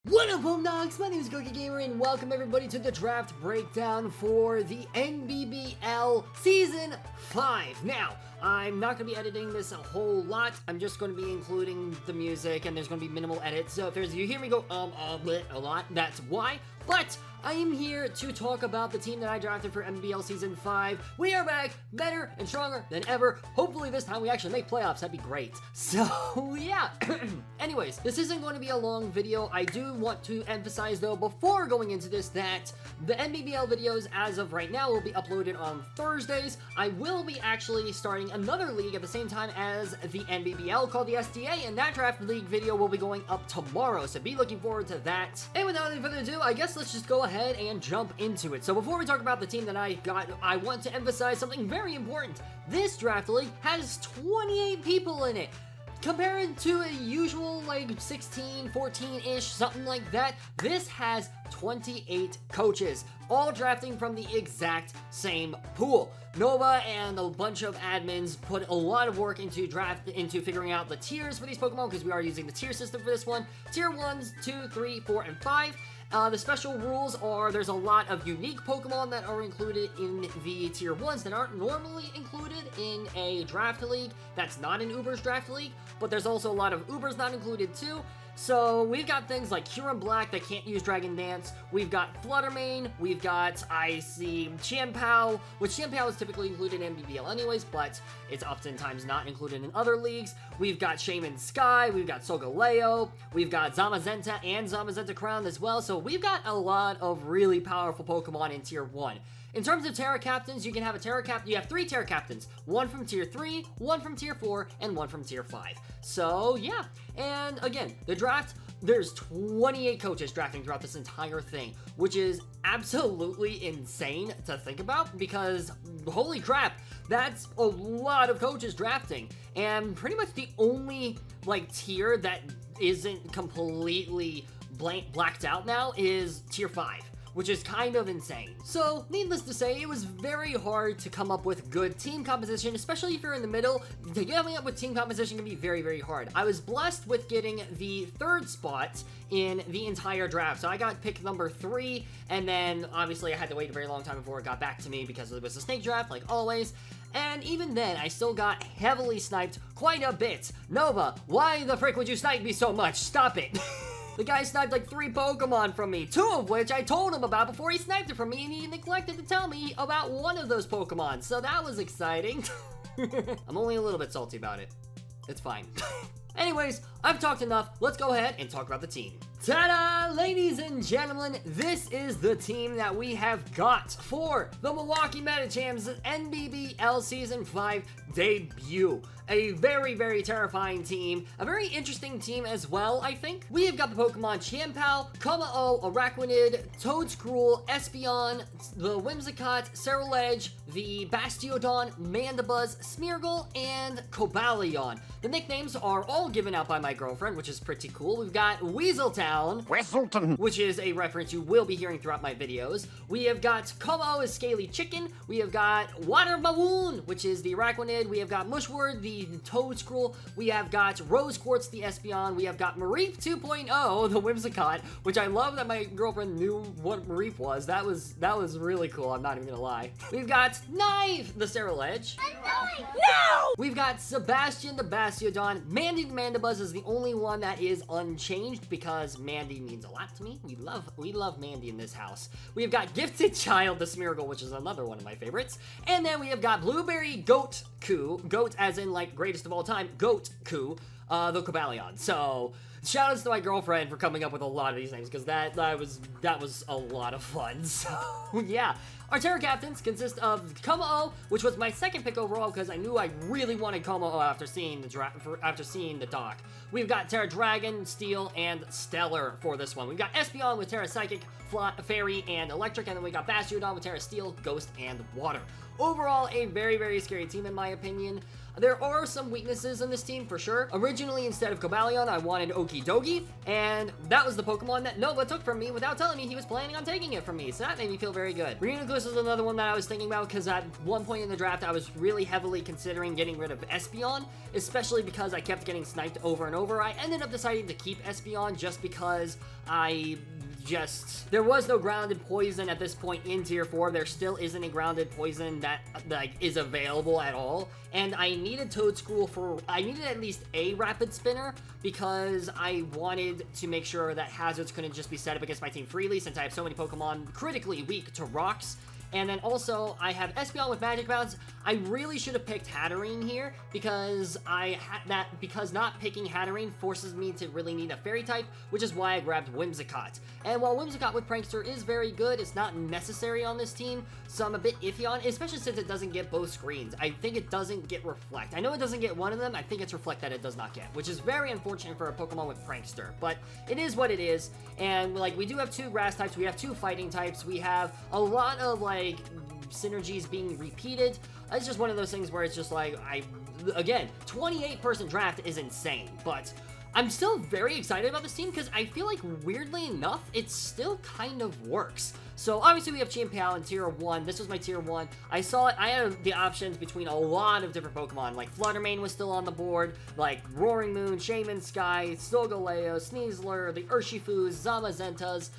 What up, Homedawgs? My name is Gokey Gamer, and welcome everybody to the draft breakdown for the NBBL Season 5. Now, I'm not going to be editing this a whole lot. I'm just going to be including the music, and there's going to be minimal edits. So if you hear me go, a lot, that's why. But I am here to talk about the team that I drafted for NBBL Season 5. We are back, better and stronger than ever. Hopefully this time we actually make playoffs. That'd be great. So, yeah. Anyways, this isn't going to be a long video. I do want to emphasize, though, before going into this, that the NBBL videos, as of right now, will be uploaded on Thursdays. I will be actually starting another league at the same time as the NBBL called the SDA, and that draft league video will be going up tomorrow, so be looking forward to that. And without any further ado, I guess let's just go ahead and jump into it. So before we talk about the team that I got, I want to emphasize something very important. This draft league has 28 people in it. Compared to a usual, like, 16, 14-ish, something like that, this has 28 coaches, all drafting from the exact same pool. Nova and a bunch of admins put a lot of work into figuring out the tiers for these Pokemon, because we are using the tier system for this one. Tier 1s, 2, 3, 4, and 5. The special rules are there's a lot of unique Pokemon that are included in the Tier 1s that aren't normally included in a draft league that's not an Uber's draft league, but there's also a lot of Ubers not included too. So we've got things like Huron Black that can't use Dragon Dance, we've got Fluttermane, we've got, I see, CHIEN-PAO, which CHIEN-PAO is typically included in NBBL anyways, but it's oftentimes not included in other leagues. We've got Shaman Sky, we've got Solgaleo, we've got Zamazenta and Zamazenta Crown as well, so we've got a lot of really powerful Pokemon in Tier 1. In terms of Terra Captains, you can have you have 3 Terra Captains. One from Tier 3, one from Tier 4, and one from Tier 5. So, yeah. And again, the draft, there's 28 coaches drafting throughout this entire thing, which is absolutely insane to think about because, holy crap, that's a lot of coaches drafting. And pretty much the only, like, tier that isn't completely blacked out now is Tier 5. Which is kind of insane. So, needless to say, it was very hard to come up with good team composition, especially if you're in the middle. Coming up with team composition can be very, very hard. I was blessed with getting the 3rd spot in the entire draft. So I got pick number 3, and then obviously I had to wait a very long time before it got back to me because it was a snake draft, like always. And even then, I still got heavily sniped quite a bit. Nova, why the frick would you snipe me so much? Stop it. The guy sniped like 3 Pokemon from me, 2 of which I told him about before he sniped it from me, and he neglected to tell me about one of those Pokemon, so that was exciting. I'm only a little bit salty about it. It's fine. Anyways, I've talked enough. Let's go ahead and talk about the team. Ta-da! Ladies and gentlemen, this is the team that we have got for the Milwaukee Medichams NBBL Season 5 debut. A very, very terrifying team. A very interesting team as well, I think. We have got the Pokemon CHIEN-PAO, kommo-o, Araquanid, Toedscruel, Espeon, the Whimsicott, Ceruledge, the Bastiodon, Mandibuzz, Smeargle, and Cobalion. The nicknames are all given out by my girlfriend, which is pretty cool. We've got Weaselton, which is a reference you will be hearing throughout my videos. We have got kommo-o is Scaly Chicken. We have got Water Bawoon, which is the Araquanid. We have got Mushword, the Toedscruel. We have got Rose Quartz, the Espeon. We have got Mareep 2.0, the Whimsicott, which I love that my girlfriend knew what Mareep was. That was really cool, I'm not even gonna lie. We've got Knife, the Ceruledge. No! We've got Sebastian, the Bastiodon. Mandy the Mandibuzz is the only one that is unchanged because Mandy means a lot to me. We love Mandy in this house. We've got Gifted Child, the Smeargle, which is another one of my favorites. And then we have got Blueberry Goat-Ku, goat as in like greatest of all time, Goat-Ku, the Cobalion. So, shout outs to my girlfriend for coming up with a lot of these names, because that was a lot of fun. So, yeah. Our Terra Captains consist of kommo-o, which was my 2nd pick overall because I knew I really wanted kommo-o after seeing the doc. We've got Terra Dragon, Steel, and Stellar for this one. We've got Espeon with Terra Psychic, Fairy, and Electric, and then we got Bastiodon with Terra Steel, Ghost, and Water. Overall, a very, very scary team in my opinion. There are some weaknesses in this team for sure. Originally, instead of Cobalion, I wanted Okidogi, and that was the Pokemon that Nova took from me without telling me he was planning on taking it from me, so that made me feel very good. Reuniclus is another one that I was thinking about, because at one point in the draft, I was really heavily considering getting rid of Espeon, especially because I kept getting sniped over and over. I ended up deciding to keep Espeon just because there was no grounded poison at this point in tier 4. There still isn't a grounded poison that is available at all, and I needed I needed at least a rapid spinner because I wanted to make sure that hazards couldn't just be set up against my team freely, since I have so many Pokemon critically weak to rocks. And then also, I have Espeon with Magic Bounce. I really should have picked Hatterene here, because because not picking Hatterene forces me to really need a Fairy type, which is why I grabbed Whimsicott. And while Whimsicott with Prankster is very good, it's not necessary on this team, so I'm a bit iffy on, especially since it doesn't get both screens. I think it doesn't get Reflect. I know it doesn't get one of them, I think it's Reflect that it does not get, which is very unfortunate for a Pokemon with Prankster, but it is what it is. And like, we do have 2 grass types, we have 2 fighting types, we have a lot of synergies being repeated. It's just one of those things where it's just like, again, 28-person draft is insane, but I'm still very excited about this team because I feel like, weirdly enough, it still kind of works. So obviously we have CHIEN-PAO in tier 1. This was my tier 1. I saw it. I had the options between a lot of different Pokemon. Like Fluttermane was still on the board, like Roaring Moon, Shaman Sky, Solgaleo, Sneasler, the Urshifus, Zamazentas.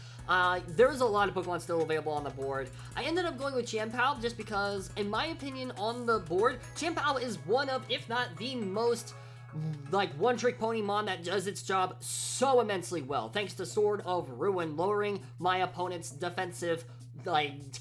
There's a lot of Pokemon still available on the board. I ended up going with CHIEN-PAO just because, in my opinion, on the board, CHIEN-PAO is one of, if not the most, one-trick Ponymon that does its job so immensely well, thanks to Sword of Ruin, lowering my opponent's defensive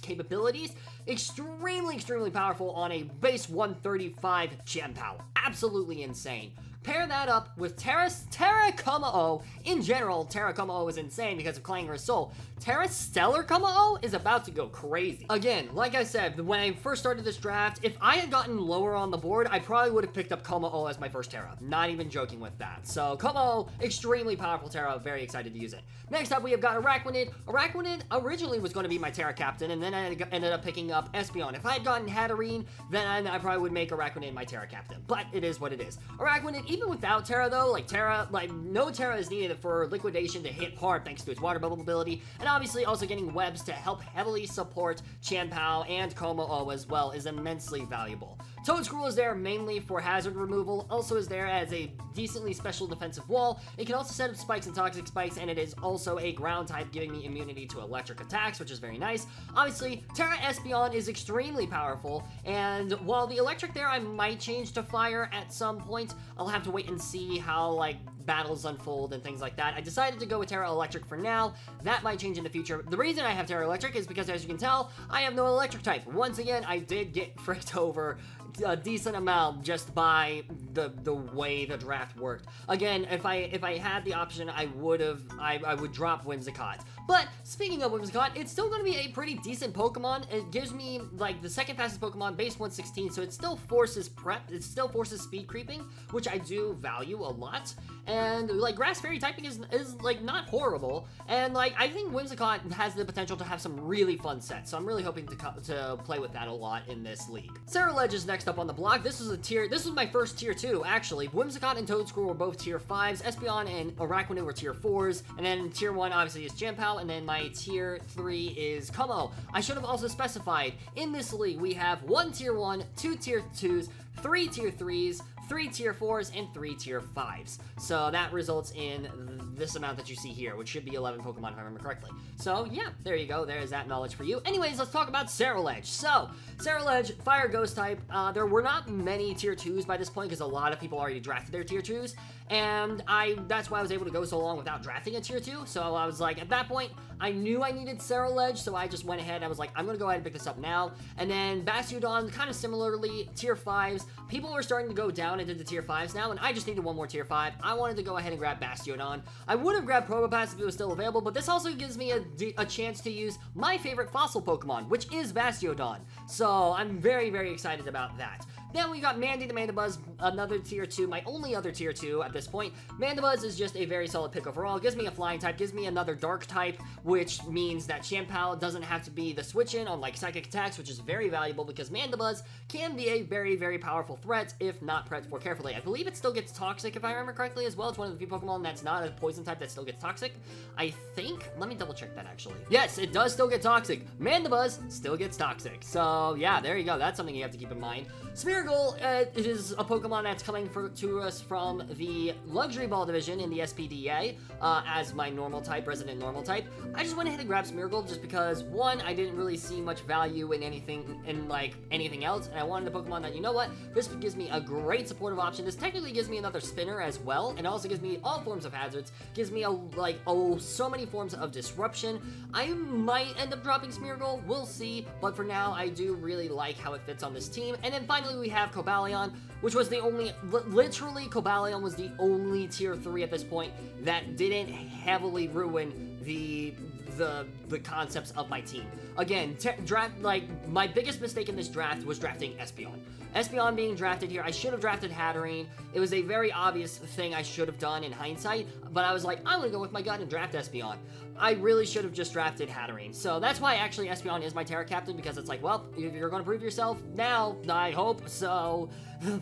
capabilities. Extremely powerful on a base 135 CHIEN-PAO. Absolutely insane. Pair that up with Terra kommo-o. In general, Terra kommo-o is insane because of Clanger's Soul. Terra Stellar kommo-o is about to go crazy. Again, like I said, when I first started this draft, if I had gotten lower on the board, I probably would have picked up kommo-o as my first Terra. Not even joking with that. So, kommo-o, extremely powerful Terra. Very excited to use it. Next up, we have got Araquanid. Araquanid originally was going to be my Terra captain, and then I ended up picking up Espeon. If I had gotten Hatterene, then I probably would make Araquanid my Terra captain. But it is what it is. Araquanid, even without Terra though, no Terra is needed for Liquidation to hit hard thanks to its Water Bubble ability, and obviously also getting webs to help heavily support CHIEN-PAO and kommo-o as well is immensely valuable. Toedscruel is there mainly for hazard removal, also is there as a decently special defensive wall. It can also set up spikes and toxic spikes, and it is also a ground type, giving me immunity to electric attacks, which is very nice. Obviously, Terra Espeon is extremely powerful, and while the electric there I might change to fire at some point, I'll have to wait and see how battles unfold and things like that. I decided to go with Terra Electric for now. That might change in the future. The reason I have Terra Electric is because, as you can tell, I have no electric type. Once again, I did get fricked over a decent amount just by the way the draft worked. Again, if I had the option, I would drop Whimsicott. But speaking of Whimsicott, it's still going to be a pretty decent Pokemon. It gives me the second fastest Pokemon, base 116, so it still forces it still forces speed creeping, which I do value a lot. And Grass Fairy typing is not horrible, and I think Whimsicott has the potential to have some really fun sets, so I'm really hoping to play with that a lot in this league. Ceruledge is next up on the block. This was my first tier 2 actually. Whimsicott and Toedscruel were both tier 5s, Espeon and Araquanid were tier 4s, and then tier 1 obviously is CHIEN-PAO, and then my tier 3 is kommo-o. I should have also specified, in this league we have 1 tier 1, 2 tier 2s, 3 tier 3s, 3 tier 4s, and 3 tier 5s. So that results in this amount that you see here, which should be 11 Pokemon if I remember correctly. So yeah, there you go. There's that knowledge for you. Anyways, let's talk about Ceruledge. So, Ceruledge, Fire Ghost type. There were not many tier 2s by this point because a lot of people already drafted their tier 2s, and that's why I was able to go so long without drafting a tier 2. So I was like, at that point, I knew I needed Ceruledge, so I just went ahead and I was like, I'm gonna go ahead and pick this up now. And then Bastiodon, kind of similarly, tier 5s. People were starting to go down into the tier 5s now, and I just needed one more tier 5. I wanted to go ahead and grab Bastiodon. I would have grabbed Probopass if it was still available, but this also gives me a chance to use my favorite fossil Pokemon, which is Bastiodon. So I'm very excited about that. Then we got Mandy the Mandibuzz, another tier 2, my only other tier 2 at this point. Mandibuzz is just a very solid pick overall. Gives me a flying type, gives me another dark type, which means that CHIEN-PAO doesn't have to be the switch in on like psychic attacks, which is very valuable because Mandibuzz can be a very, very powerful threat if not prepped for carefully. I believe it still gets toxic if I remember correctly as well. It's one of the few Pokemon that's not a poison type that still gets toxic. I think, let me double check that actually. Yes, it does still get toxic. Mandibuzz still gets toxic. So yeah, there you go. That's something you have to keep in mind. Smeargle is a Pokemon that's coming to us from the Luxury Ball division in the SPDA as my normal type, resident normal type. I just went ahead and grabbed Smeargle just because, one, I didn't really see much value in anything else, and I wanted a Pokemon that, you know what, this gives me a great supportive option. This technically gives me another spinner as well, and also gives me all forms of hazards, gives me so many forms of disruption. I might end up dropping Smeargle, we'll see, but for now, I do really like how it fits on this team. And then finally, we have Cobalion, which was the only, literally, Cobalion was the only tier 3 at this point that didn't heavily ruin the concepts of my team. Again, my biggest mistake in this draft was drafting Espeon. Espeon being drafted here, I should have drafted Hatterene. It was a very obvious thing I should have done in hindsight, but I was like, I'm gonna go with my gut and draft Espeon. I really should have just drafted Hatterene. So that's why actually Espeon is my Terra Captain, because it's like, well, if you're gonna prove yourself now, I hope so.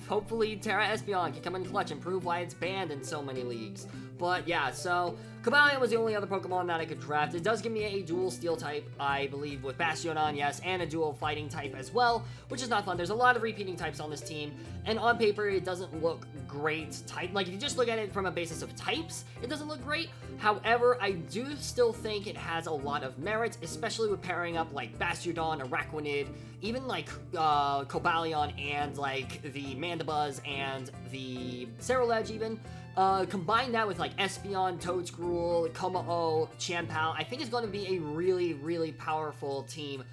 Hopefully Terra Espeon can come in clutch and prove why it's banned in so many leagues. But yeah, so Cobalion was the only other Pokemon that I could draft. It does give me a dual Steel type, I believe, with Bastionon, yes, and a dual Fighting type as well, which is not fun. There's a lot of repeating types on this team, and on paper, it doesn't look great type. Like, if you just look at it from a basis of types, it doesn't look great. However, I do still think it has a lot of merit, especially with pairing up, like, Bastiodon, Araquanid, even, like, Cobalion and, like, the Mandibuzz and the Cerulege, even. Combine that with, like, Espeon, Toedscruel, kommo-o, CHIEN-PAO, I think it's going to be a really, really powerful team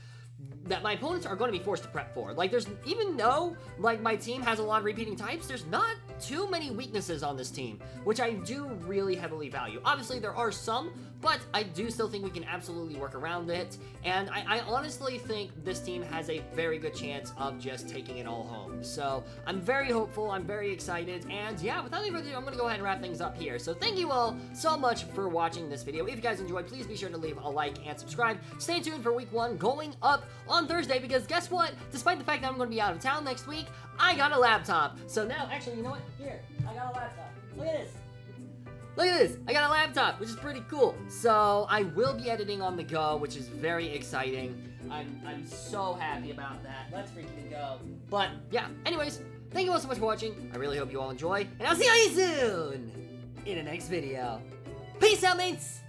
that my opponents are going to be forced to prep for. Like, even though, like, my team has a lot of repeating types, there's not too many weaknesses on this team, which I do really heavily value. Obviously, there are some, but I do still think we can absolutely work around it, and I honestly think this team has a very good chance of just taking it all home. So, I'm very hopeful, I'm very excited, and yeah, without any further ado, I'm going to go ahead and wrap things up here. So, thank you all so much for watching this video. If you guys enjoyed, please be sure to leave a like and subscribe. Stay tuned for week 1 going up on Thursday, because guess what? Despite the fact that I'm going to be out of town next week, I got a laptop. So now, actually, you know what? Here, I got a laptop. Look at this. Look at this. I got a laptop, which is pretty cool. So I will be editing on the go, which is very exciting. I'm so happy about that. Let's freaking go. But yeah, anyways, thank you all so much for watching. I really hope you all enjoy, and I'll see you soon in the next video. Peace out, mates.